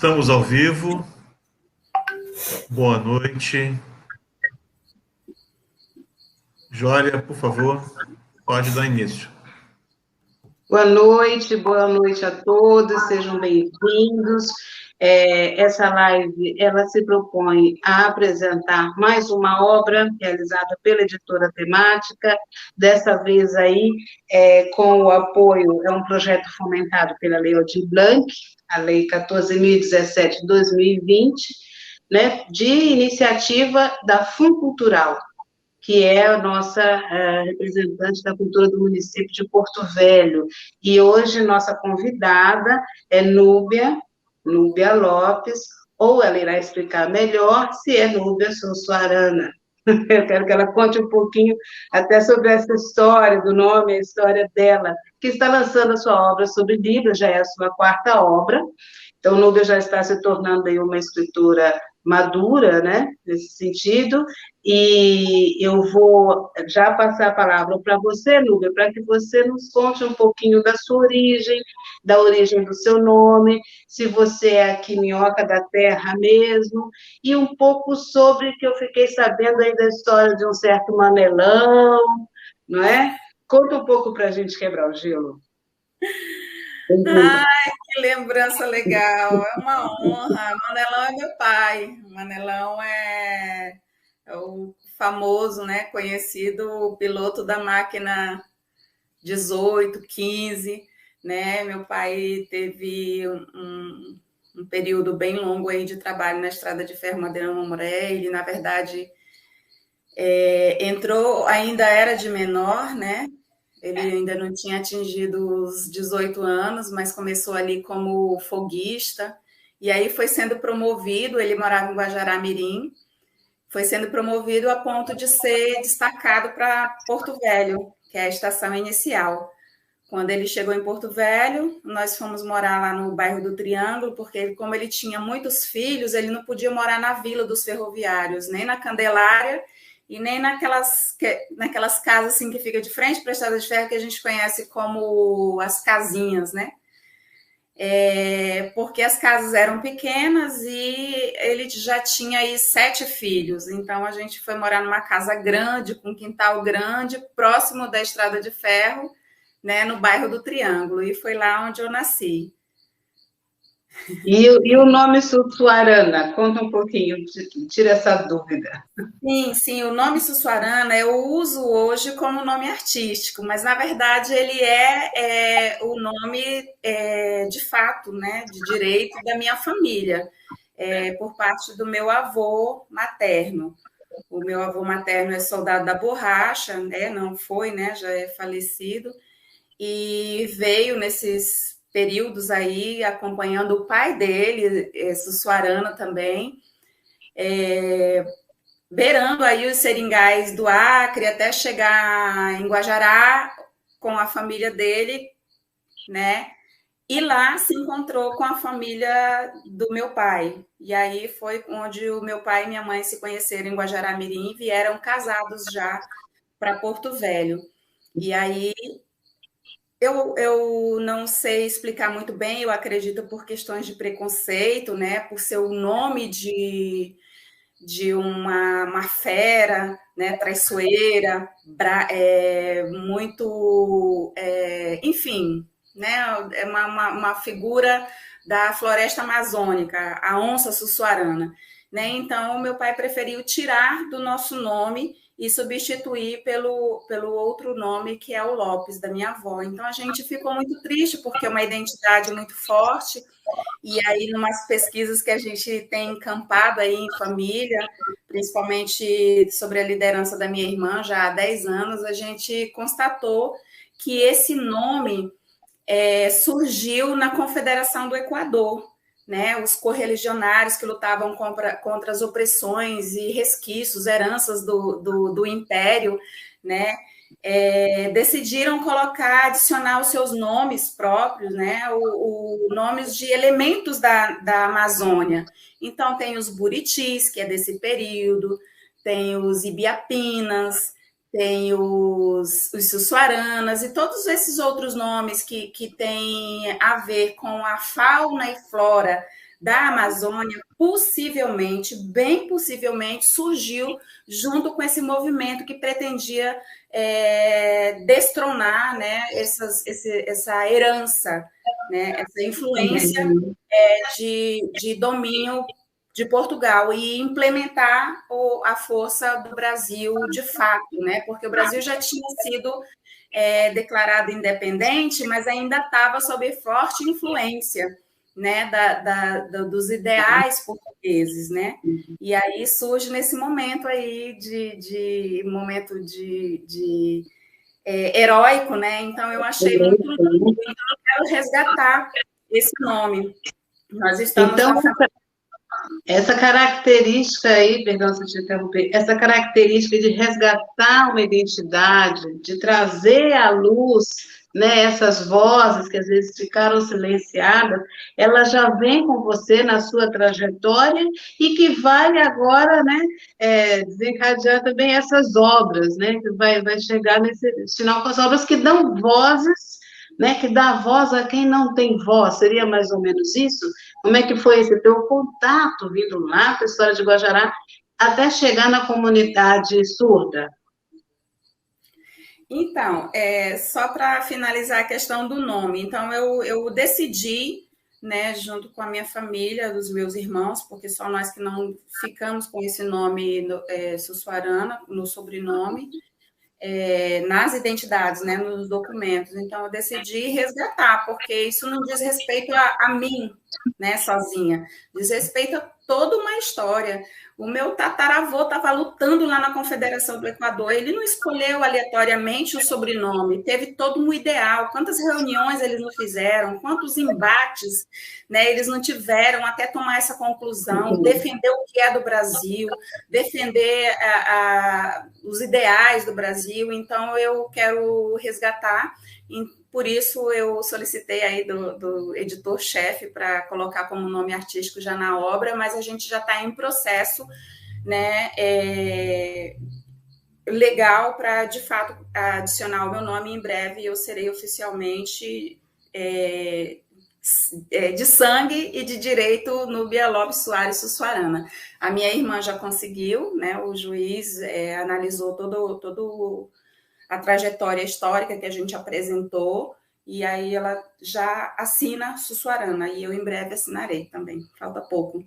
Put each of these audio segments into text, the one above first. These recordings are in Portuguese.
Estamos ao vivo. Boa noite. Jória, por favor, pode dar início. Boa noite a todos, sejam bem-vindos. Essa live, ela se propõe a apresentar mais uma obra realizada pela editora temática, dessa vez aí com o apoio, é um projeto fomentado pela Lei Aldir Blanc, a Lei 14.017 de 2020, né, de iniciativa da Funcultural, que é a nossa representante da cultura do município de Porto Velho. E hoje nossa convidada é Núbia Lopes, ou ela irá explicar melhor se é Núbia Sussuarana. Eu quero que ela conte um pouquinho até sobre essa história do nome, a história dela, que está lançando a sua obra sobre Libras, já é a sua quarta obra. Então, Núbia já está se tornando aí uma escritora madura, né, nesse sentido, e eu vou já passar a palavra para você, Núbia, para que você nos conte um pouquinho da sua origem, da origem do seu nome, se você é aqui minhoca da terra mesmo, e um pouco sobre que eu fiquei sabendo aí da história de um certo Manelão, não é? Conta um pouco para a gente quebrar o gelo. Ai, que lembrança legal, é uma honra. Manelão é meu pai. Manelão é o famoso, né, conhecido piloto da máquina 18, 15, né? Meu pai teve um período bem longo aí de trabalho na Estrada de Ferro Madeirão Mamoré. Ele, na verdade, entrou, ainda era de menor, né? Ele ainda não tinha atingido os 18 anos, mas começou ali como foguista, e aí foi sendo promovido, ele morava em Guajará-Mirim, foi sendo promovido a ponto de ser destacado para Porto Velho, que é a estação inicial. Quando ele chegou em Porto Velho, nós fomos morar lá no bairro do Triângulo, porque como ele tinha muitos filhos, ele não podia morar na Vila dos Ferroviários, nem na Candelária, e nem naquelas casas assim que fica de frente para a estrada de ferro que a gente conhece como as casinhas, né? Porque as casas eram pequenas e ele já tinha aí 7 filhos, então a gente foi morar numa casa grande, com um quintal grande, próximo da estrada de ferro, né, no bairro do Triângulo, e foi lá onde eu nasci. E o nome Sussuarana? Conta um pouquinho, tira essa dúvida. Sim, o nome Sussuarana eu uso hoje como nome artístico, mas na verdade ele é o nome de fato, né, de direito da minha família, por parte do meu avô materno. O meu avô materno é soldado da borracha, né, não foi, né, já é falecido, e veio nesses períodos aí acompanhando o pai dele, Sussuarana também, beirando aí os seringais do Acre até chegar em Guajará com a família dele, né? E lá se encontrou com a família do meu pai. E aí foi onde o meu pai e minha mãe se conheceram em Guajará-Mirim e vieram casados já para Porto Velho. E aí eu não sei explicar muito bem, eu acredito por questões de preconceito, né? Por ser o nome de uma fera, né, traiçoeira, muito, enfim, né, é uma figura da floresta amazônica, a onça sussuarana. Né? Então, meu pai preferiu tirar do nosso nome e substituir pelo outro nome, que é o Lopes, da minha avó. Então, a gente ficou muito triste, porque é uma identidade muito forte. E aí, em umas pesquisas que a gente tem encampado aí em família, principalmente sobre a liderança da minha irmã, já há 10 anos, a gente constatou que esse nome surgiu na Confederação do Equador, né? Os correligionários que lutavam contra as opressões e resquícios, heranças do Império, né? Decidiram adicionar os seus nomes próprios, né? Nomes de elementos da Amazônia. Então, tem os buritis, que é desse período, tem os ibiapinas, tem os sussuaranas e todos esses outros nomes que têm a ver com a fauna e flora da Amazônia, possivelmente, bem possivelmente, surgiu junto com esse movimento que pretendia destronar, né, essa herança, né, essa influência de domínio de Portugal e implementar a força do Brasil de fato, né? Porque o Brasil já tinha sido declarado independente, mas ainda estava sob forte influência, né, dos ideais portugueses, né? E aí surge nesse momento aí momento heróico, né? Então eu achei muito lindo, então eu quero resgatar esse nome. Nós estamos então, essa característica aí, perdão se eu te interromper, essa característica de resgatar uma identidade, de trazer à luz, né, essas vozes que às vezes ficaram silenciadas, ela já vem com você na sua trajetória e que vale agora, né, desencadear também essas obras, né, que vai chegar nesse final com as obras que dão vozes, né, que dá voz a quem não tem voz, seria mais ou menos isso? Como é que foi esse teu contato vindo lá com a história de Guajará até chegar na comunidade surda? Então, só para finalizar a questão do nome, então eu decidi, né, junto com a minha família, dos meus irmãos, porque só nós que não ficamos com esse nome Sussuarana, no sobrenome, nas identidades, né, nos documentos. Então, eu decidi resgatar, porque isso não diz respeito a mim, né, sozinha, diz respeito a toda uma história. O meu tataravô estava lutando lá na Confederação do Equador, ele não escolheu aleatoriamente o sobrenome, teve todo um ideal, quantas reuniões eles não fizeram, quantos embates, né, eles não tiveram até tomar essa conclusão, defender o que é do Brasil, defender os ideais do Brasil. Então eu quero resgatar, por isso eu solicitei aí do editor-chefe para colocar como nome artístico já na obra, mas a gente já está em processo, né, legal para, de fato, adicionar o meu nome em breve e eu serei oficialmente de sangue e de direito Núbia Lopes Soares Sussuarana. A minha irmã já conseguiu, né, o juiz analisou todo a trajetória histórica que a gente apresentou, e aí ela já assina Sussuarana, e eu em breve assinarei também, falta pouco.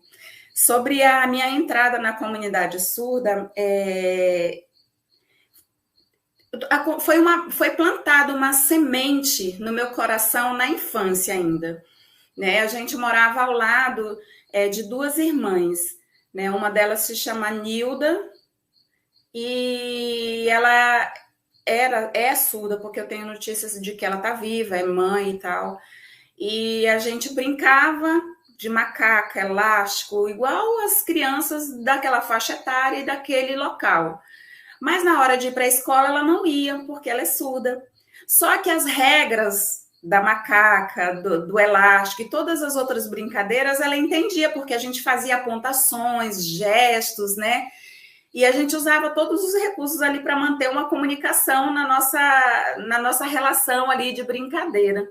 Sobre a minha entrada na comunidade surda, foi plantada uma semente no meu coração na infância ainda, né? A gente morava ao lado de duas irmãs, né? Uma delas se chama Nilda, e ela é surda, porque eu tenho notícias de que ela está viva, é mãe e tal. E a gente brincava de macaca, elástico, igual as crianças daquela faixa etária e daquele local. Mas na hora de ir para a escola, ela não ia, porque ela é surda. Só que as regras da macaca, do elástico e todas as outras brincadeiras, ela entendia, porque a gente fazia apontações, gestos, né? E a gente usava todos os recursos ali para manter uma comunicação na nossa relação ali de brincadeira.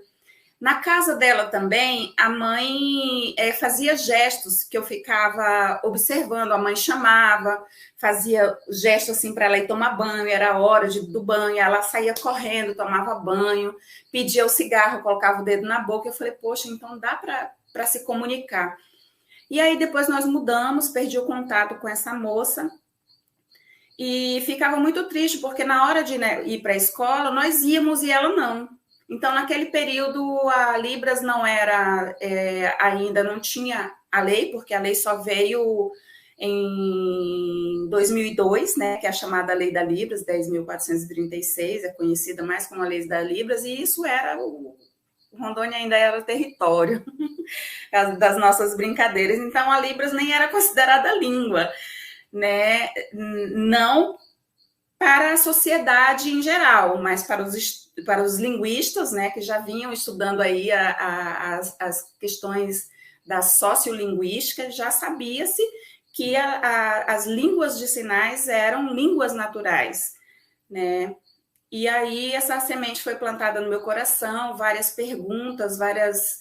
Na casa dela também, a mãe fazia gestos que eu ficava observando. A mãe chamava, fazia gesto assim para ela ir tomar banho, era a hora do banho, ela saía correndo, tomava banho, pedia o cigarro, colocava o dedo na boca. Eu falei, poxa, então dá para se comunicar. E aí depois nós mudamos, perdi o contato com essa moça, e ficava muito triste, porque na hora de ir para a escola, nós íamos e ela não. Então, naquele período, a Libras não era, ainda não tinha a lei, porque a lei só veio em 2002, né, que é a chamada Lei da Libras, 10.436, é conhecida mais como a Lei da Libras, e isso era Rondônia ainda era o território das nossas brincadeiras, então a Libras nem era considerada língua, né? Não para a sociedade em geral, mas para os linguistas, né, que já vinham estudando aí as questões da sociolinguística, já sabia-se que as línguas de sinais eram línguas naturais, né? E aí essa semente foi plantada no meu coração, várias perguntas, várias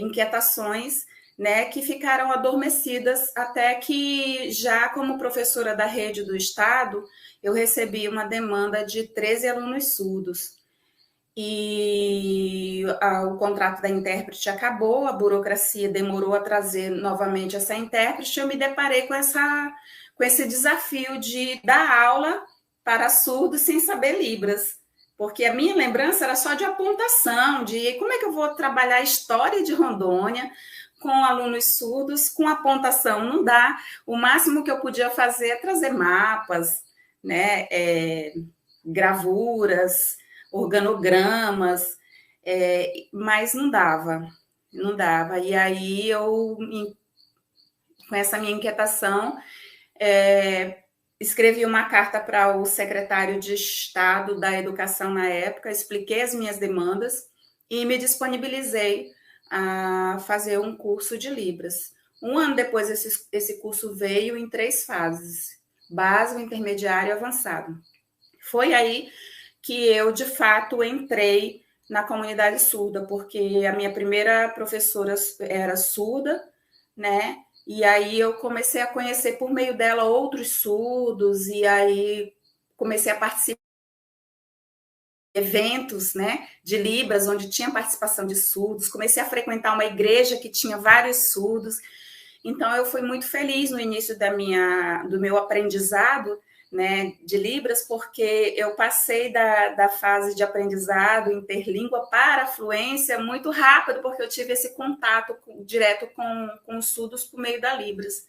inquietações né, que ficaram adormecidas até que, já como professora da rede do Estado, eu recebi uma demanda de 13 alunos surdos. E o contrato da intérprete acabou, a burocracia demorou a trazer novamente essa intérprete, eu me deparei com esse desafio de dar aula para surdos sem saber Libras, porque a minha lembrança era só de apontação, de como é que eu vou trabalhar a história de Rondônia com alunos surdos, com apontação não dá. O máximo que eu podia fazer é trazer mapas, né, gravuras, organogramas, mas não dava. E aí eu, com essa minha inquietação, escrevi uma carta para o secretário de Estado da Educação na época, expliquei as minhas demandas e me disponibilizei a fazer um curso de Libras. Um ano depois, esse curso veio em 3 fases: básico, intermediário e avançado. Foi aí que eu, de fato, entrei na comunidade surda, porque a minha primeira professora era surda, né? E aí eu comecei a conhecer por meio dela outros surdos, e aí comecei a participar de eventos, né, de Libras, onde tinha participação de surdos, comecei a frequentar uma igreja que tinha vários surdos. Então eu fui muito feliz no início do meu aprendizado, né, de Libras, porque eu passei da fase de aprendizado interlíngua para a fluência muito rápido, porque eu tive esse contato direto com os surdos por meio da Libras.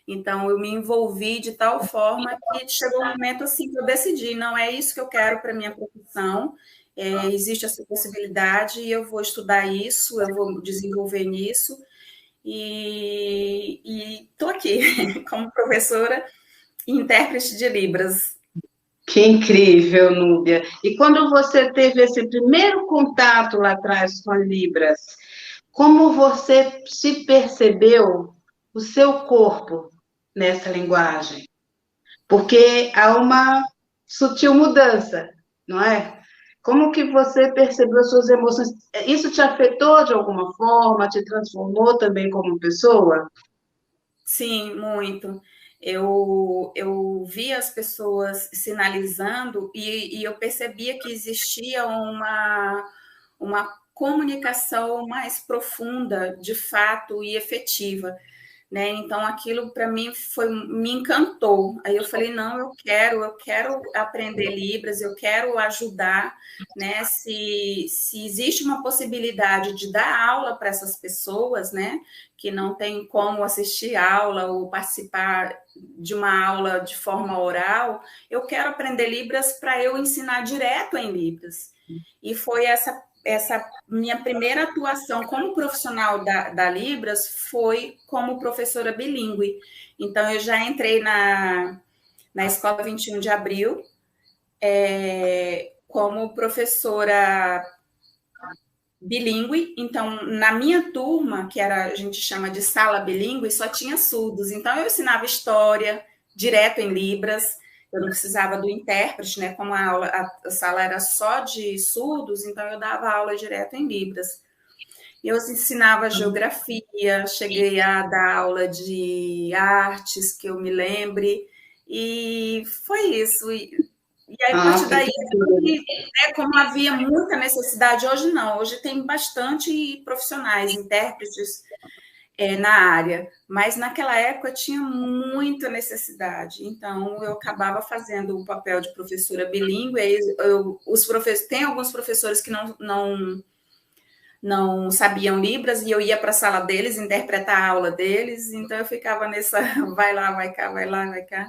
Então, eu me envolvi de tal forma que chegou um momento assim que eu decidi, não é isso que eu quero para a minha profissão, existe essa possibilidade e eu vou estudar isso, eu vou desenvolver nisso, e estou aqui como professora e intérprete de Libras. Que incrível, Núbia. E quando você teve esse primeiro contato lá atrás com a Libras, como você se percebeu o seu corpo nessa linguagem? Porque há uma sutil mudança, não é? Como que você percebeu as suas emoções? Isso te afetou de alguma forma? Te transformou também como pessoa? Sim, muito. Eu vi as pessoas sinalizando e eu percebia que existia uma comunicação mais profunda, de fato, e efetiva, né? Então, aquilo para mim me encantou. Aí eu falei, não, eu quero aprender Libras, eu quero ajudar, né? Se existe uma possibilidade de dar aula para essas pessoas, né, que não tem como assistir aula ou participar de uma aula de forma oral, eu quero aprender Libras para eu ensinar direto em Libras. E foi essa minha primeira atuação como profissional da Libras foi como professora bilíngue. Então, eu já entrei na Escola 21 de Abril como professora bilíngue. Então, na minha turma, que a gente chama de sala bilíngue, só tinha surdos. Então, eu ensinava história direto em Libras, eu não precisava do intérprete, né? Como a sala era só de surdos, então eu dava aula direto em Libras. Eu ensinava geografia, cheguei a dar aula de artes, que eu me lembre, e foi isso. E aí, a partir daí, como havia muita necessidade, hoje não, hoje tem bastante profissionais, intérpretes na área, mas naquela época tinha muita necessidade, então eu acabava fazendo o papel de professora bilíngue. Tem alguns professores que não sabiam Libras e eu ia para a sala deles interpretar a aula deles, então eu ficava nessa vai lá, vai cá, vai lá, vai cá.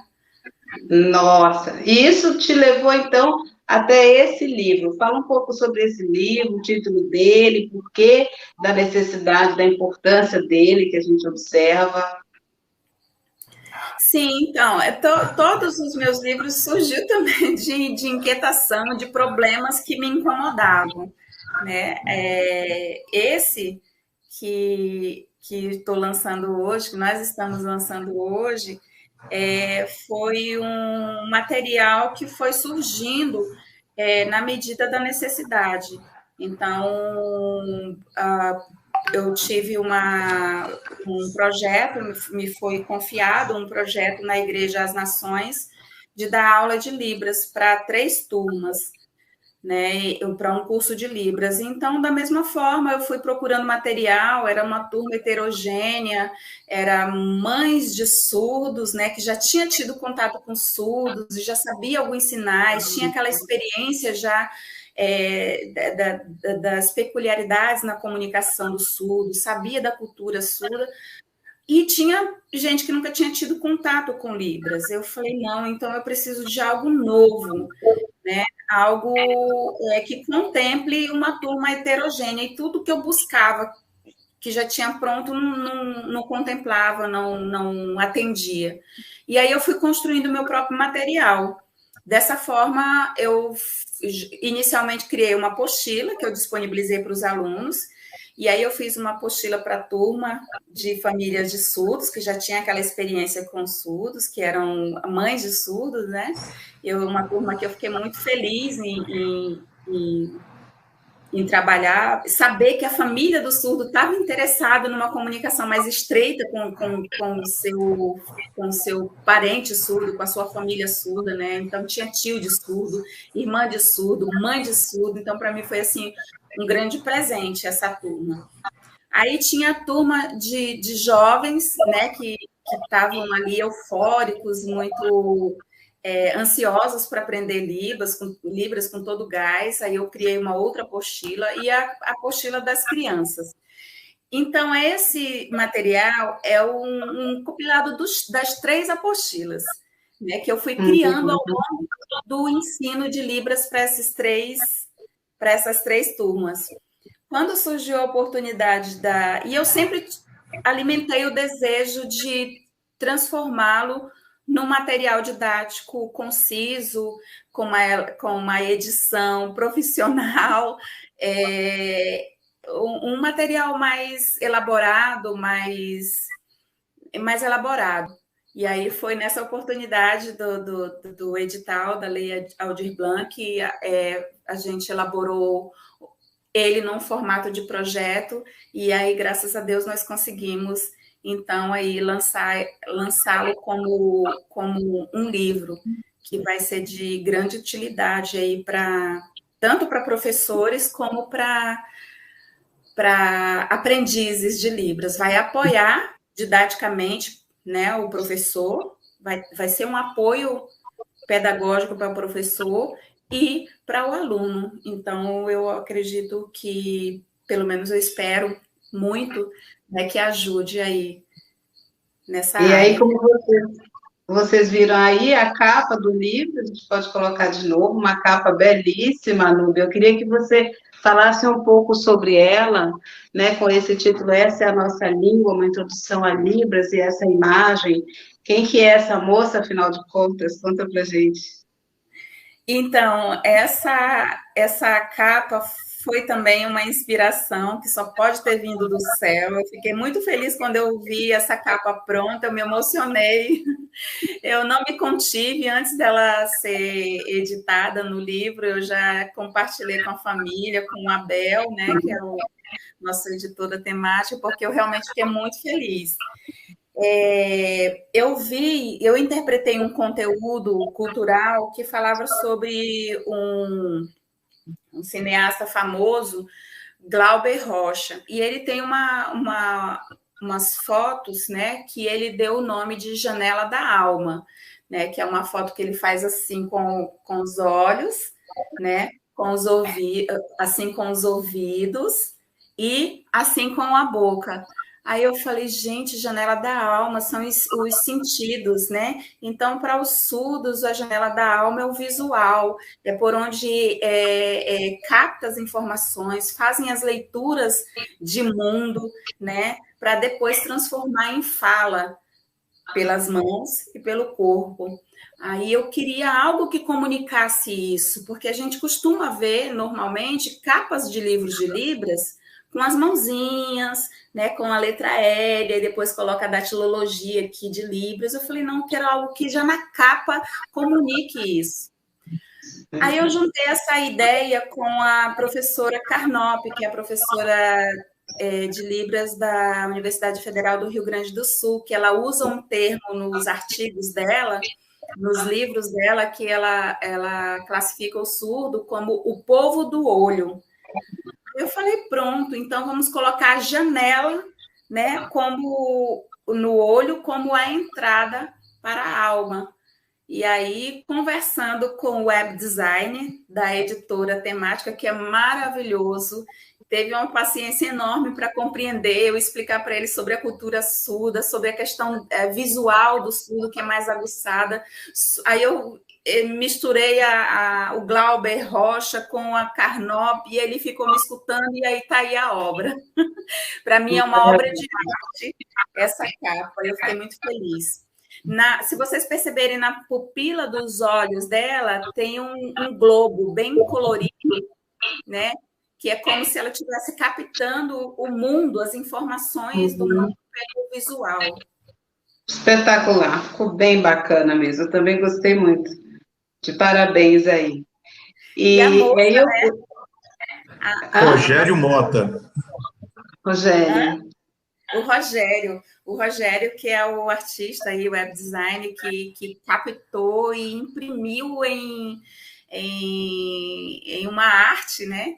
Nossa, e isso te levou, então, até esse livro. Fala um pouco sobre esse livro, o título dele, por que da necessidade, da importância dele, que a gente observa. Sim, então, todos os meus livros surgiu também de inquietação, de problemas que me incomodavam, né? Esse que estou lançando hoje, que nós estamos lançando hoje, foi um material que foi surgindo na medida da necessidade. Então, eu tive um projeto, me foi confiado um projeto na Igreja às Nações de dar aula de Libras para 3 turmas, né, para um curso de Libras. Então, da mesma forma, eu fui procurando material, era uma turma heterogênea, era mães de surdos, né, que já tinha tido contato com surdos, e já sabia alguns sinais, tinha aquela experiência já das peculiaridades na comunicação do surdo, sabia da cultura surda, e tinha gente que nunca tinha tido contato com Libras. Eu falei, não, então eu preciso de algo novo, né? Algo que contemple uma turma heterogênea, e tudo que eu buscava, que já tinha pronto, não contemplava, não atendia. E aí eu fui construindo meu próprio material. Dessa forma, eu inicialmente criei uma apostila que eu disponibilizei para os alunos, e aí eu fiz uma apostila para a turma de famílias de surdos, que já tinha aquela experiência com surdos, que eram mães de surdos, né? Uma turma que eu fiquei muito feliz em trabalhar, saber que a família do surdo estava interessada numa comunicação mais estreita com o seu parente surdo, com a sua família surda, né? Então, tinha tio de surdo, irmã de surdo, mãe de surdo. Então, para mim, foi, assim, um grande presente essa turma. Aí tinha a turma de jovens, né, que estavam ali eufóricos, muito ansiosos para aprender Libras com todo gás. Aí eu criei uma outra apostila, e a apostila das crianças. Então, esse material é um compilado das 3 apostilas, né, que eu fui criando ao longo do ensino de Libras para essas 3 turmas. Quando surgiu a oportunidade e eu sempre alimentei o desejo de transformá-lo num material didático conciso, com uma edição profissional, um material mais elaborado, mais elaborado. E aí foi nessa oportunidade do edital da Lei Aldir Blanc que a gente elaborou ele num formato de projeto, e aí, graças a Deus, nós conseguimos, então, aí lançá-lo como um livro, que vai ser de grande utilidade aí tanto para professores como para aprendizes de Libras. Vai apoiar didaticamente, né, o professor, vai ser um apoio pedagógico para o professor e para o aluno. Então, eu acredito que, pelo menos eu espero muito, né, que ajude aí nessa área. E aí, como vocês viram aí, a capa do livro, a gente pode colocar de novo, uma capa belíssima, Núbia. Eu queria que você falasse um pouco sobre ela, né, com esse título, Essa é a Nossa Língua, uma introdução a Libras, e essa imagem. Quem que é essa moça, afinal de contas? Conta pra gente. Então, essa capa foi também uma inspiração que só pode ter vindo do céu. Eu fiquei muito feliz quando eu vi essa capa pronta, eu me emocionei. Eu não me contive antes dela ser editada no livro, eu já compartilhei com a família, com o Abel, né, que é o nosso editor da temática, porque eu realmente fiquei muito feliz. Eu interpretei um conteúdo cultural que falava sobre um cineasta famoso, Glauber Rocha, e ele tem umas fotos, né, que ele deu o nome de Janela da Alma, né, que é uma foto que ele faz assim com os olhos, né, assim com os ouvidos e assim com a boca. Aí eu falei, gente, janela da alma são os sentidos, né? Então, para os surdos, a janela da alma é o visual, é por onde capta as informações, fazem as leituras de mundo, né? Para depois transformar em fala pelas mãos e pelo corpo. Aí eu queria algo que comunicasse isso, porque a gente costuma ver, normalmente, capas de livros de Libras com as mãozinhas, né, com a letra L, e depois coloca a datilologia aqui de Libras. Eu falei, não, quero algo que já na capa comunique isso. Aí eu juntei essa ideia com a professora Carnop, que é a professora de Libras da Universidade Federal do Rio Grande do Sul, que ela usa um termo nos artigos dela, nos livros dela, que ela classifica o surdo como o povo do olho. Eu falei, pronto, então vamos colocar a janela, né, como no olho, como a entrada para a alma. E aí, conversando com o web design da editora temática, que é maravilhoso, teve uma paciência enorme para compreender, eu explicar para ele sobre a cultura surda, sobre a questão visual do surdo, que é mais aguçada. Aí eu misturei o Glauber Rocha com a Carnop, e ele ficou me escutando, e aí está aí a obra. Para mim é uma obra de arte, essa capa, eu fiquei muito feliz. Se vocês perceberem, na pupila dos olhos dela tem um globo bem colorido, né? Que é como se ela estivesse captando o mundo, as informações do mundo pelo visual. Espetacular, ficou bem bacana mesmo, eu também gostei muito. De parabéns aí. E a moça, eu... né? Rogério Mota. Rogério. O Rogério, que é o artista aí, web design, que captou e imprimiu em uma arte, né?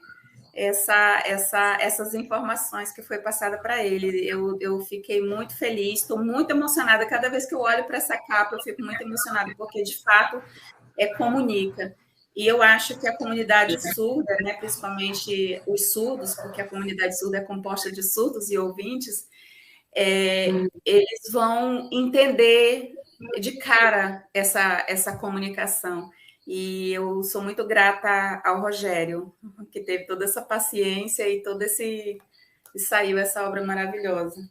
Essas informações que foi passada para ele. Eu fiquei muito feliz, estou muito emocionada. Cada vez que eu olho para essa capa, eu fico muito emocionada, porque, de fato, comunica. E eu acho que a comunidade surda, né, principalmente os surdos, porque a comunidade surda é composta de surdos e ouvintes, eles vão entender de cara essa comunicação. E eu sou muito grata ao Rogério, que teve toda essa paciência e e saiu essa obra maravilhosa.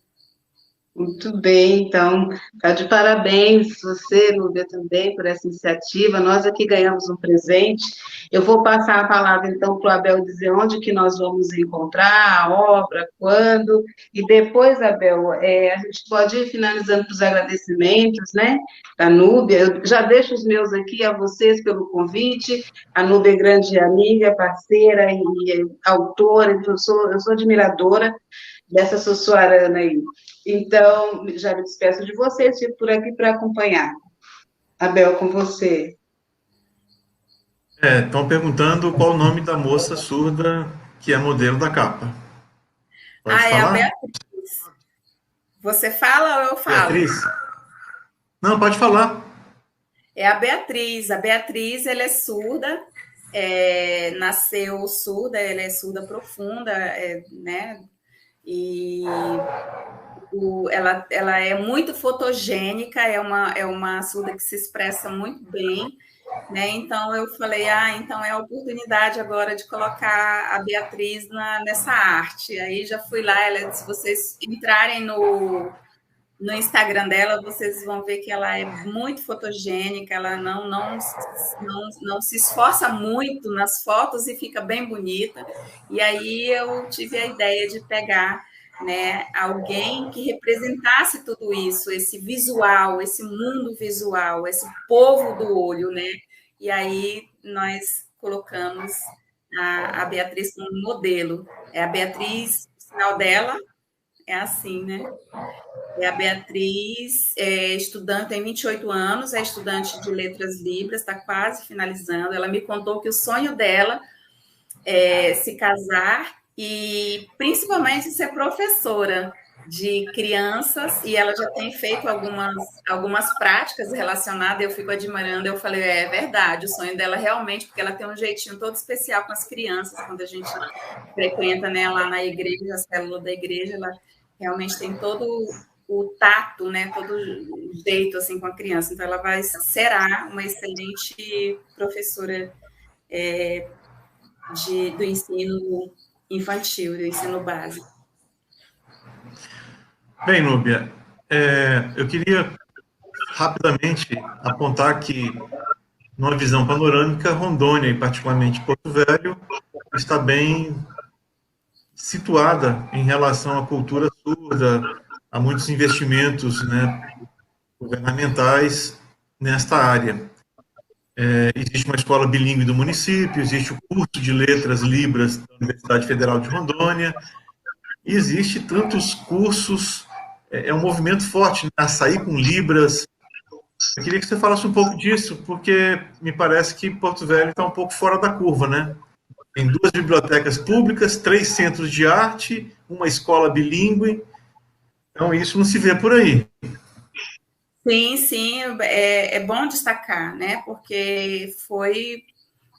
Muito bem, então, tá de parabéns você, Núbia, também, por essa iniciativa. Nós aqui ganhamos um presente. Eu vou passar a palavra, então, para o Abel dizer onde que nós vamos encontrar a obra, quando, e depois, Abel, a gente pode ir finalizando para os agradecimentos, né, da Núbia. Eu já deixo os meus aqui a vocês pelo convite. A Núbia é grande amiga, parceira e autora, eu sou admiradora dessa Sussuarana aí. Então, já me despeço de vocês, fico por aqui para acompanhar. Abel, com você. Estão perguntando qual o nome da moça surda que é modelo da capa. Pode falar? É a Beatriz. Você fala ou eu falo? Beatriz? Não, pode falar. É a Beatriz. A Beatriz, ela é surda, nasceu surda, ela é surda profunda, né? E ela é muito fotogênica, é uma surda que se expressa muito bem, né? Então eu falei, então é a oportunidade agora de colocar a Beatriz nessa arte. Aí já fui lá, se vocês entrarem no Instagram dela, vocês vão ver que ela é muito fotogênica, ela não se esforça muito nas fotos e fica bem bonita. E aí eu tive a ideia de pegar, né, alguém que representasse tudo isso, esse visual, esse mundo visual, esse povo do olho, né? E aí nós colocamos a Beatriz como modelo. A Beatriz, o sinal dela é assim, né? A Beatriz é estudante, tem 28 anos, é estudante de Letras Libras, está quase finalizando. Ela me contou que o sonho dela é se casar e, principalmente, ser professora de crianças, e ela já tem feito algumas práticas relacionadas, eu fico admirando, eu falei, é verdade, o sonho dela realmente, porque ela tem um jeitinho todo especial com as crianças, quando a gente frequenta, né, lá na igreja, a célula da igreja, ela realmente tem todo o tato, né, todo o jeito, assim, com a criança, então ela será uma excelente professora do ensino infantil, do ensino básico. Bem, Núbia, eu queria rapidamente apontar que, numa visão panorâmica, Rondônia, e particularmente Porto Velho, está bem situada em relação à cultura surda, a muitos investimentos, né, governamentais nesta área. Existe uma escola bilíngue do município, existe o curso de Letras Libras da Universidade Federal de Rondônia, E existe tantos cursos, é um movimento forte, né? Açaí com Libras. Eu queria que você falasse um pouco disso, porque me parece que Porto Velho está um pouco fora da curva, né? Tem 2 bibliotecas públicas, 3 centros de arte, uma escola bilíngue. Então, isso não se vê por aí. Sim, sim, é bom destacar, né? Porque foi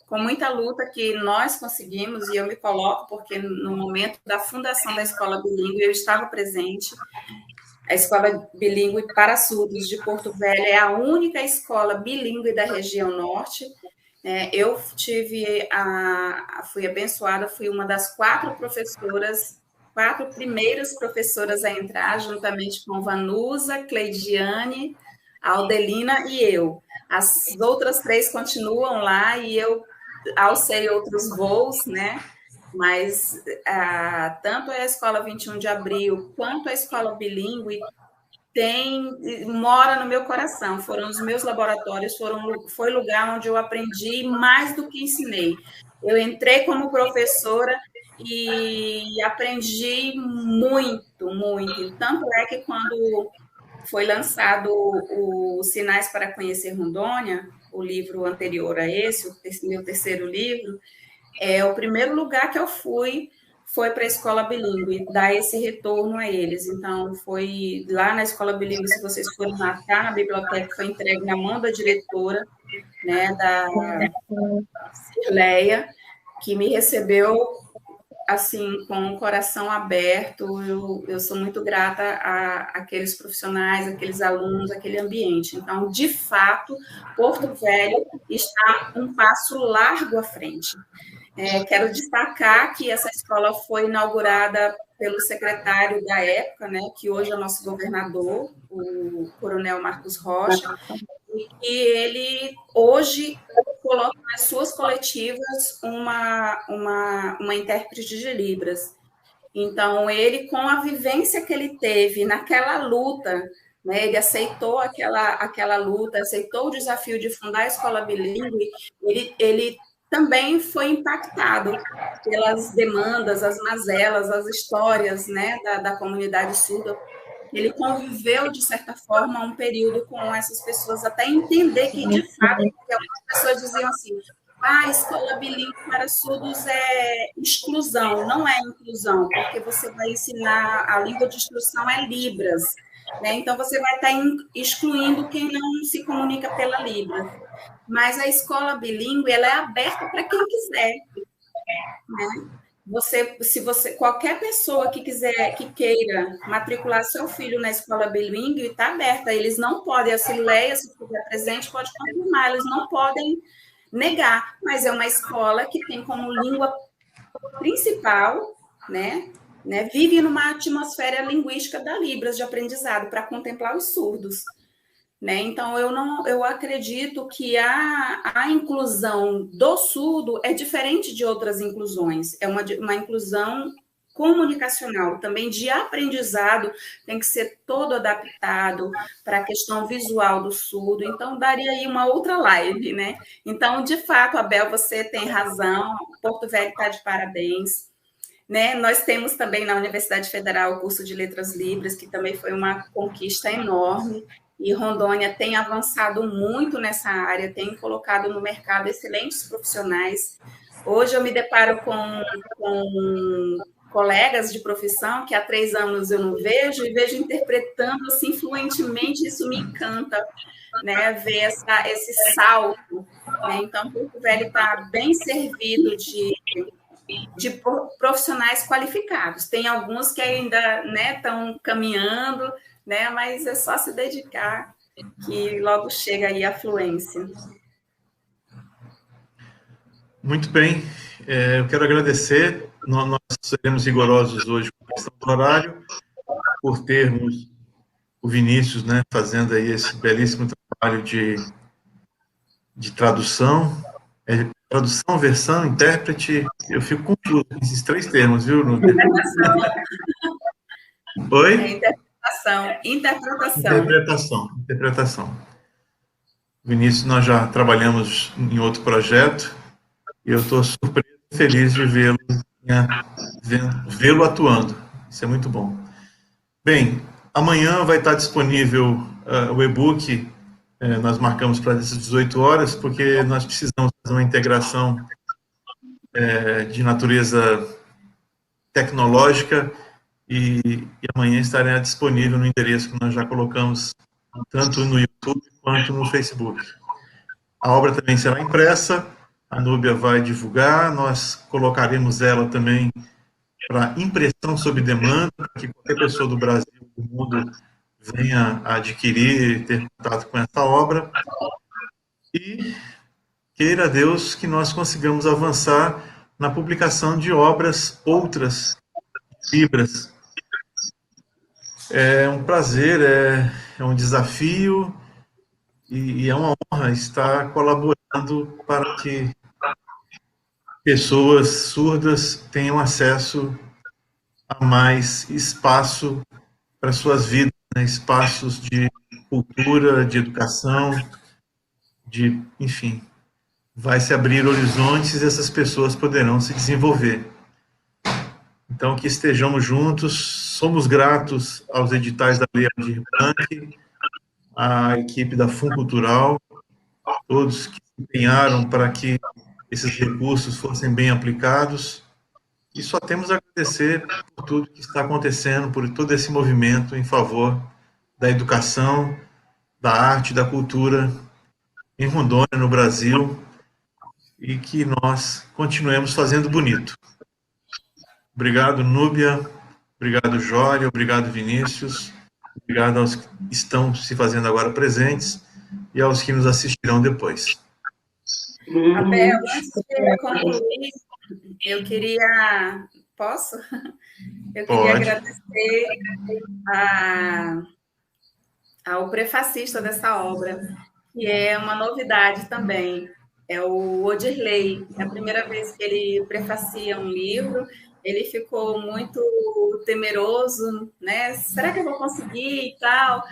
com muita luta que nós conseguimos, e eu me coloco, porque no momento da fundação da escola bilíngue eu estava presente. A escola bilíngue para surdos de Porto Velho é a única escola bilíngue da região norte. Eu fui abençoada, fui uma das 4 primeiras professoras a entrar, juntamente com Vanusa, Cleidiane, Aldelina e eu. As outras 3 continuam lá e eu alcei outros voos, né? Mas tanto a Escola 21 de Abril quanto a Escola Bilíngue mora no meu coração. Foram os meus laboratórios, foi lugar onde eu aprendi mais do que ensinei. Eu entrei como professora e aprendi muito, muito. Tanto é que quando foi lançado o Sinais para Conhecer Rondônia, o livro anterior a esse, o meu terceiro livro, o primeiro lugar que eu foi para a escola bilíngue, dar esse retorno a eles. Então, foi lá na escola bilíngue, se vocês forem marcar, na biblioteca foi entregue na mão da diretora, né, da Cirleia, que me recebeu assim, com o coração aberto. Eu sou muito grata àqueles profissionais, aqueles alunos, aquele ambiente. Então, de fato, Porto Velho está um passo largo à frente. Quero destacar que essa escola foi inaugurada pelo secretário da época, né, que hoje é nosso governador, o coronel Marcos Rocha, e ele hoje coloca nas suas coletivas uma intérprete de Libras. Então, ele, com a vivência que ele teve naquela luta, né, ele aceitou aquela luta, aceitou o desafio de fundar a escola bilíngue, ele também foi impactado pelas demandas, as mazelas, as histórias, né, da comunidade surda. Ele conviveu, de certa forma, um período com essas pessoas, até entender que, de fato, algumas pessoas diziam assim, a escola bilíngue para surdos é exclusão, não é inclusão, porque você vai ensinar, a língua de instrução é Libras, né? Então você vai estar excluindo quem não se comunica pela Libras. Mas a escola bilíngue, ela é aberta para quem quiser, né? Qualquer pessoa que queira matricular seu filho na escola bilíngue, está aberta. Eles não podem, a Cileia, se estiver presente, pode confirmar, eles não podem negar, mas é uma escola que tem como língua principal, né, vive numa atmosfera linguística da Libras de aprendizado para contemplar os surdos. Né? Então, eu acredito que a inclusão do surdo é diferente de outras inclusões, é uma inclusão comunicacional, também de aprendizado, tem que ser todo adaptado para a questão visual do surdo, então daria aí uma outra live, né? Então, de fato, Abel, você tem razão, Porto Velho está de parabéns. Né? Nós temos também na Universidade Federal o curso de Letras Libras, que também foi uma conquista enorme, e Rondônia tem avançado muito nessa área, tem colocado no mercado excelentes profissionais. Hoje eu me deparo com colegas de profissão que há 3 anos eu não vejo, e vejo interpretando assim fluentemente, isso me encanta, né? Ver esse salto. Né? Então, Porto Velho está bem servido de profissionais qualificados. Tem alguns que ainda estão caminhando, né? Mas é só se dedicar que logo chega aí a fluência. Muito bem. Eu quero agradecer. Nós seremos rigorosos hoje com a questão do horário, por termos o Vinícius, né, fazendo aí esse belíssimo trabalho de tradução. Tradução, versão, intérprete, eu fico confuso com esses 3 termos, viu? Oi? Interpretação. Vinícius, nós já trabalhamos em outro projeto e eu estou surpreso e feliz de vê-lo atuando. Isso é muito bom. Bem, amanhã vai estar disponível o e-book, nós marcamos para essas 18 horas, porque nós precisamos fazer uma integração de natureza tecnológica e amanhã estará disponível no endereço que nós já colocamos, tanto no YouTube quanto no Facebook. A obra também será impressa, a Núbia vai divulgar, nós colocaremos ela também para impressão sob demanda, para que qualquer pessoa do Brasil e do mundo venha a adquirir, ter contato com essa obra. E queira Deus que nós consigamos avançar na publicação de obras outras, Libras. É um prazer, é um desafio e é uma honra estar colaborando para que pessoas surdas tenham acesso a mais espaço para suas vidas, né? Espaços de cultura, de educação, enfim, vai se abrir horizontes e essas pessoas poderão se desenvolver. Então, que estejamos juntos, somos gratos aos editais da Lei Aldir Blanc, à equipe da Funcultural, todos que se empenharam para que esses recursos fossem bem aplicados, e só temos a agradecer por tudo que está acontecendo, por todo esse movimento em favor da educação, da arte, da cultura em Rondônia, no Brasil, e que nós continuemos fazendo bonito. Obrigado, Núbia, obrigado, Jória, obrigado, Vinícius, obrigado aos que estão se fazendo agora presentes e aos que nos assistirão depois. Abel, antes de concluir, eu queria... Posso? Eu queria agradecer ao prefacista dessa obra, que é uma novidade também, é o Odirley. É a primeira vez que ele prefacia um livro, ele ficou muito temeroso, né? Será que eu vou conseguir e tal?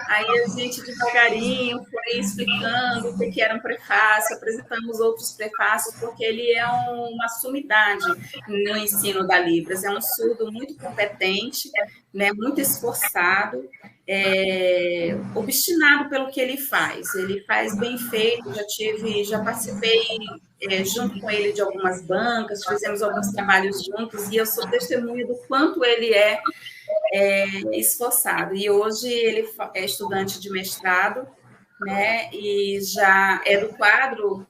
Aí a gente devagarinho foi explicando o que era um prefácio, apresentamos outros prefácios, porque ele é uma sumidade no ensino da Libras, é um surdo muito competente, né? Muito esforçado, obstinado pelo que ele faz bem feito, já participei junto com ele de algumas bancas, fizemos alguns trabalhos juntos, e eu sou testemunha do quanto ele é esforçado. E hoje ele é estudante de mestrado, né, e já é do quadro,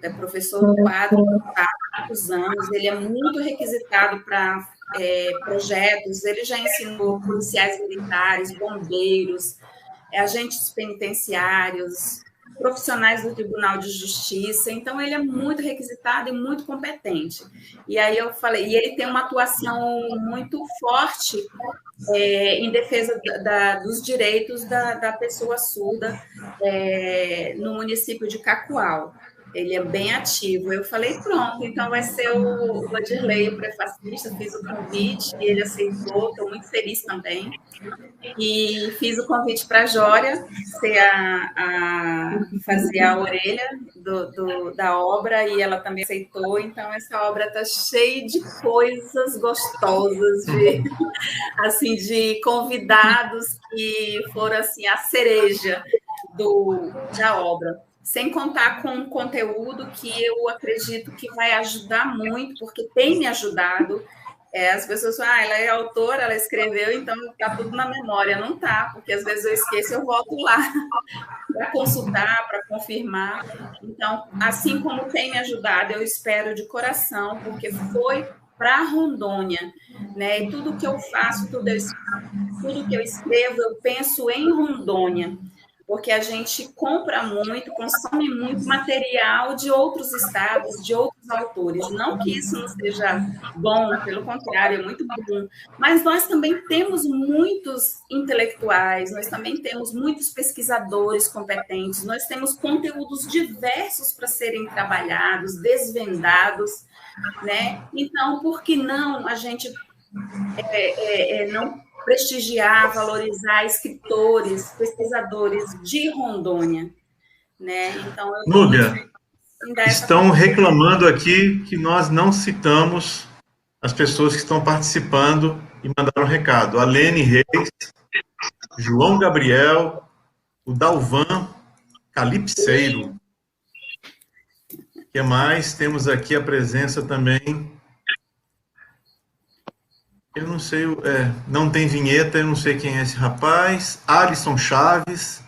é professor do quadro há muitos anos, ele é muito requisitado para projetos, ele já ensinou policiais militares, bombeiros, agentes penitenciários, profissionais do Tribunal de Justiça, então ele é muito requisitado e muito competente. E aí eu falei, e ele tem uma atuação muito forte em defesa dos direitos da pessoa surda no município de Cacoal. Ele é bem ativo. Eu falei, pronto, então vai ser o Odirley, o prefacista, fiz o convite, e ele aceitou, estou muito feliz também. E fiz o convite para a Jória fazer a orelha da obra, e ela também aceitou, então essa obra está cheia de coisas gostosas, de convidados que foram assim, a cereja da obra. Sem contar com um conteúdo que eu acredito que vai ajudar muito, porque tem me ajudado. As pessoas falam, ela é autora, ela escreveu, então está tudo na memória. Não está, porque às vezes eu esqueço, eu volto lá para consultar, para confirmar. Então, assim como tem me ajudado, eu espero de coração, porque foi para Rondônia, né? E tudo que eu faço, tudo que eu escrevo, eu penso em Rondônia, porque a gente compra muito, consome muito material de outros estados, de outros autores. Não que isso não seja bom, pelo contrário, é muito bom. Mas nós também temos muitos intelectuais, nós também temos muitos pesquisadores competentes, nós temos conteúdos diversos para serem trabalhados, desvendados, né? Então, por que não a gente não prestigiar, valorizar escritores, pesquisadores de Rondônia, né? Então, Núbia, estão reclamando aqui que nós não citamos as pessoas que estão participando e mandaram recado. A Lene Reis, João Gabriel, o Dalvan Calipseiro. O que mais? Temos aqui a presença também. Eu não sei, não tem vinheta, eu não sei quem é esse rapaz. Alisson Chaves.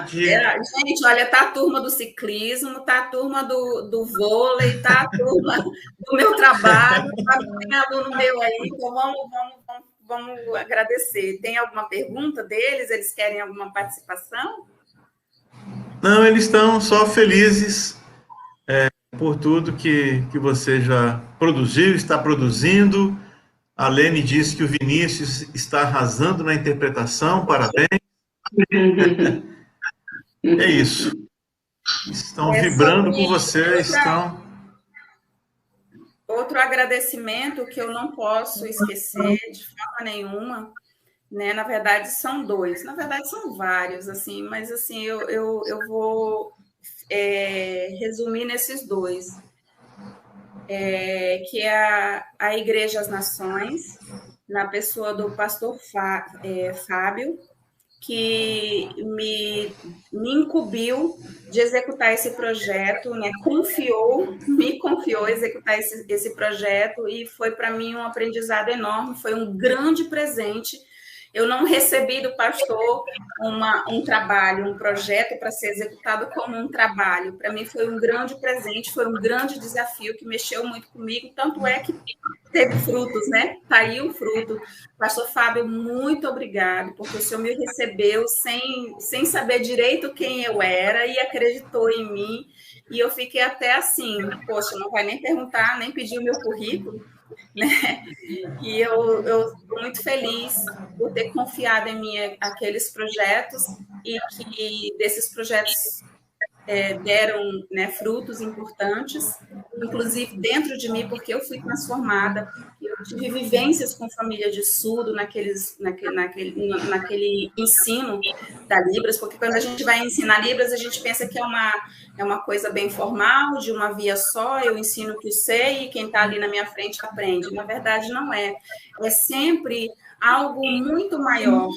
Gente, olha, tá a turma do ciclismo, tá a turma do vôlei, tá a turma do meu trabalho, tem aluno meu aí, então vamos agradecer. Tem alguma pergunta deles? Eles querem alguma participação? Não, eles estão só felizes por tudo que você já produziu, está produzindo. A Lene disse que o Vinícius está arrasando na interpretação, parabéns. É isso. Estão vibrando com você, estão... Outro agradecimento que eu não posso esquecer de forma nenhuma, né? Na verdade, são dois. Na verdade, são vários, assim, mas assim, eu vou resumir nesses dois. Que é a Igreja às Nações, na pessoa do pastor Fábio, que me incumbiu de executar esse projeto, né? Me confiou executar esse projeto, e foi para mim um aprendizado enorme, foi um grande presente. Eu não recebi do pastor um trabalho, um projeto para ser executado como um trabalho. Para mim foi um grande presente, foi um grande desafio que mexeu muito comigo, tanto é que teve frutos, né? Tá aí o fruto. Pastor Fábio, muito obrigado, porque o senhor me recebeu sem saber direito quem eu era e acreditou em mim. E eu fiquei até assim, poxa, não vai nem perguntar, nem pedir o meu currículo, né? E eu estou muito feliz por ter confiado em mim aqueles projetos, e que desses projetos deram, né, frutos importantes, inclusive dentro de mim, porque eu fui transformada. Eu tive vivências com família de surdo naquele ensino da Libras, porque quando a gente vai ensinar Libras, a gente pensa que é uma coisa bem formal, de uma via só, eu ensino o que eu sei e quem está ali na minha frente aprende. Na verdade, não é. É sempre algo muito maior,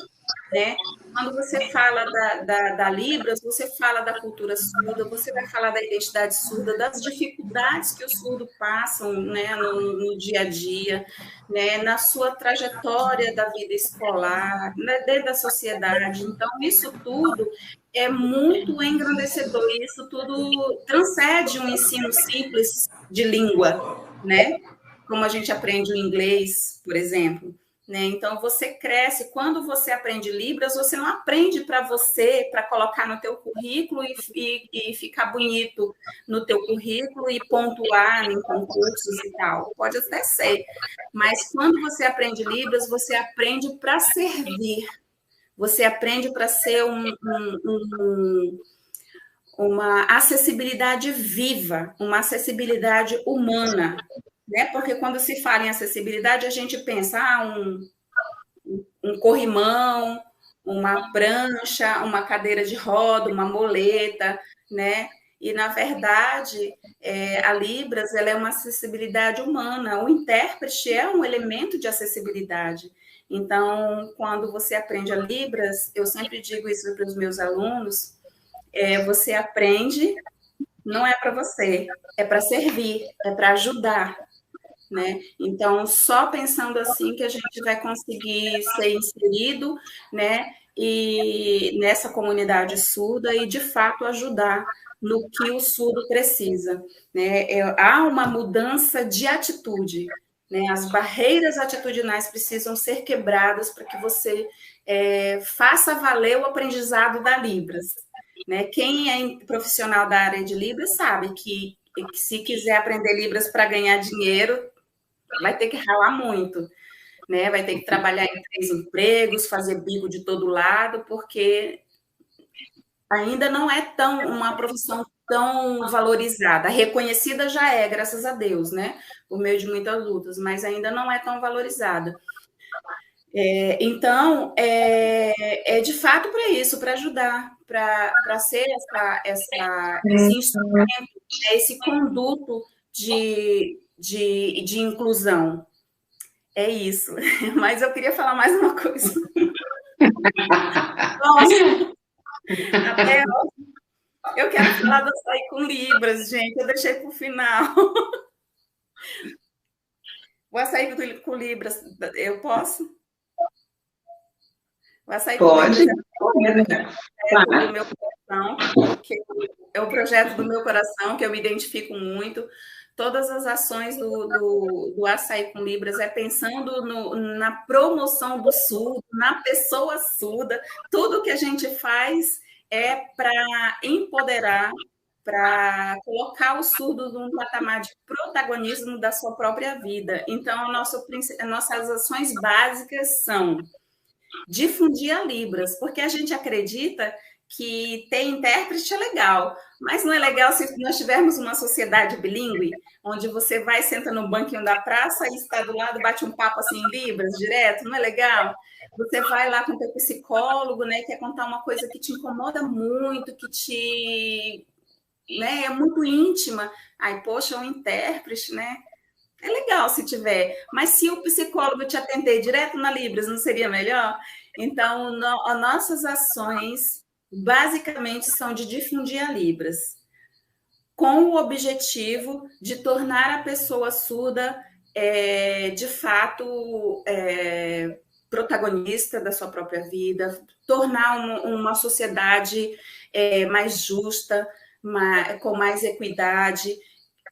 né? Quando você fala da Libras, você fala da cultura surda, você vai falar da identidade surda, das dificuldades que os surdos passam, né, no dia a dia, né, na sua trajetória da vida escolar, né, dentro da sociedade. Então, isso tudo é muito engrandecedor, isso tudo transcende um ensino simples de língua, né? Como a gente aprende o inglês, por exemplo. Né? Então, você cresce. Quando você aprende Libras, você não aprende para você, para colocar no teu currículo e ficar bonito no teu currículo e pontuar em concursos e tal. Pode até ser. Mas quando você aprende Libras, você aprende para servir. Você aprende para ser uma acessibilidade viva, uma acessibilidade humana. Né? Porque quando se fala em acessibilidade, a gente pensa um corrimão, uma prancha, uma cadeira de roda, uma moleta, né? E, na verdade, a Libras ela é uma acessibilidade humana. O intérprete é um elemento de acessibilidade. Então, quando você aprende a Libras, eu sempre digo isso para os meus alunos, você aprende, não é para você, é para servir, é para ajudar. Né? Então, só pensando assim que a gente vai conseguir ser inserido, né, e nessa comunidade surda e, de fato, ajudar no que o surdo precisa. Né? Há uma mudança de atitude. Né? As barreiras atitudinais precisam ser quebradas para que você faça valer o aprendizado da Libras. Né? Quem é profissional da área de Libras sabe que se quiser aprender Libras para ganhar dinheiro, vai ter que ralar muito, né? Vai ter que trabalhar em 3 empregos, fazer bico de todo lado, porque ainda não é uma profissão tão valorizada. Reconhecida já é, graças a Deus, né? Por meio de muitas lutas, mas ainda não é tão valorizada. Então, de fato para isso, para ajudar, para ser esse instrumento, esse conduto de inclusão. É isso. Mas eu queria falar mais uma coisa. Nossa, até eu quero falar do Açaí com Libras, gente. Eu deixei para o final. O Açaí com Libras, eu posso? O Açaí com Pode. Libras é do meu coração, que é o projeto do meu coração, que eu me identifico muito. Todas as ações do Açaí com Libras é pensando na promoção do surdo, na pessoa surda. Tudo que a gente faz é para empoderar, para colocar o surdo num patamar de protagonismo da sua própria vida. Então, nossas ações básicas são difundir a Libras, porque a gente acredita que ter intérprete é legal, mas não é legal se nós tivermos uma sociedade bilíngue, onde você vai, senta no banquinho da praça e está do lado, bate um papo assim em Libras, direto, não é legal? Você vai lá com o teu psicólogo, né, quer contar uma coisa que te incomoda muito, que te... né, é muito íntima. Aí, poxa, um intérprete, né? É legal se tiver, mas se o psicólogo te atender direto na Libras, não seria melhor? Então, nossas ações basicamente são de difundir a Libras, com o objetivo de tornar a pessoa surda de fato protagonista da sua própria vida, tornar uma sociedade mais justa, com mais equidade,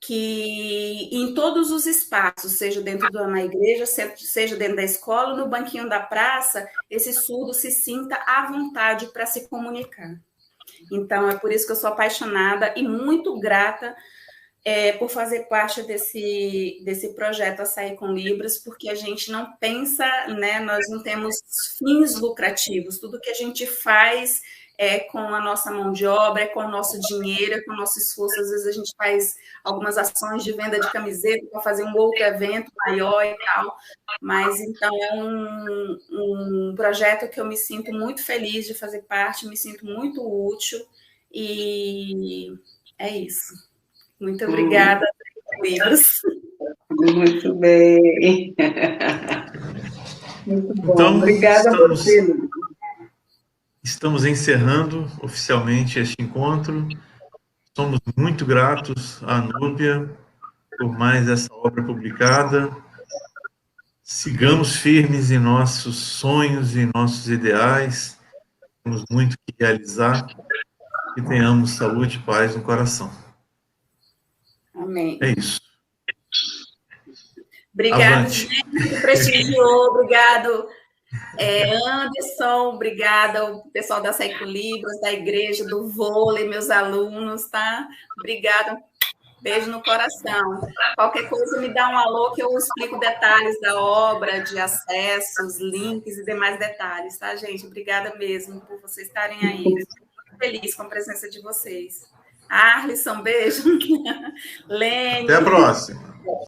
que em todos os espaços, seja dentro de uma igreja, seja dentro da escola, no banquinho da praça, esse surdo se sinta à vontade para se comunicar. Então, é por isso que eu sou apaixonada e muito grata por fazer parte desse projeto Açaí com Libras, porque a gente não pensa, né, nós não temos fins lucrativos, tudo que a gente faz é com a nossa mão de obra, é com o nosso dinheiro, é com o nosso esforço. Às vezes a gente faz algumas ações de venda de camiseta para fazer um outro evento maior e tal, mas então é um projeto que eu me sinto muito feliz de fazer parte, me sinto muito útil, e é isso. Muito obrigada, Libras. Muito bem. Muito bom. Então, Obrigada a você. Estamos encerrando oficialmente este encontro. Somos muito gratos à Núbia por mais essa obra publicada. Sigamos firmes em nossos sonhos e nossos ideais. Temos muito que realizar e tenhamos saúde e paz no coração. Amém. É isso. Obrigada, Avante. gente, que prestigiou. Obrigado, Anderson. Obrigada ao pessoal da Açaí com Libras, da igreja, do vôlei, meus alunos, tá? Obrigada. Beijo no coração. Qualquer coisa, me dá um alô que eu explico detalhes da obra, de acessos, links e demais detalhes, tá, gente? Obrigada mesmo por vocês estarem aí. Estou muito feliz com a presença de vocês. Arlisson, beijo. Lene. Até a próxima.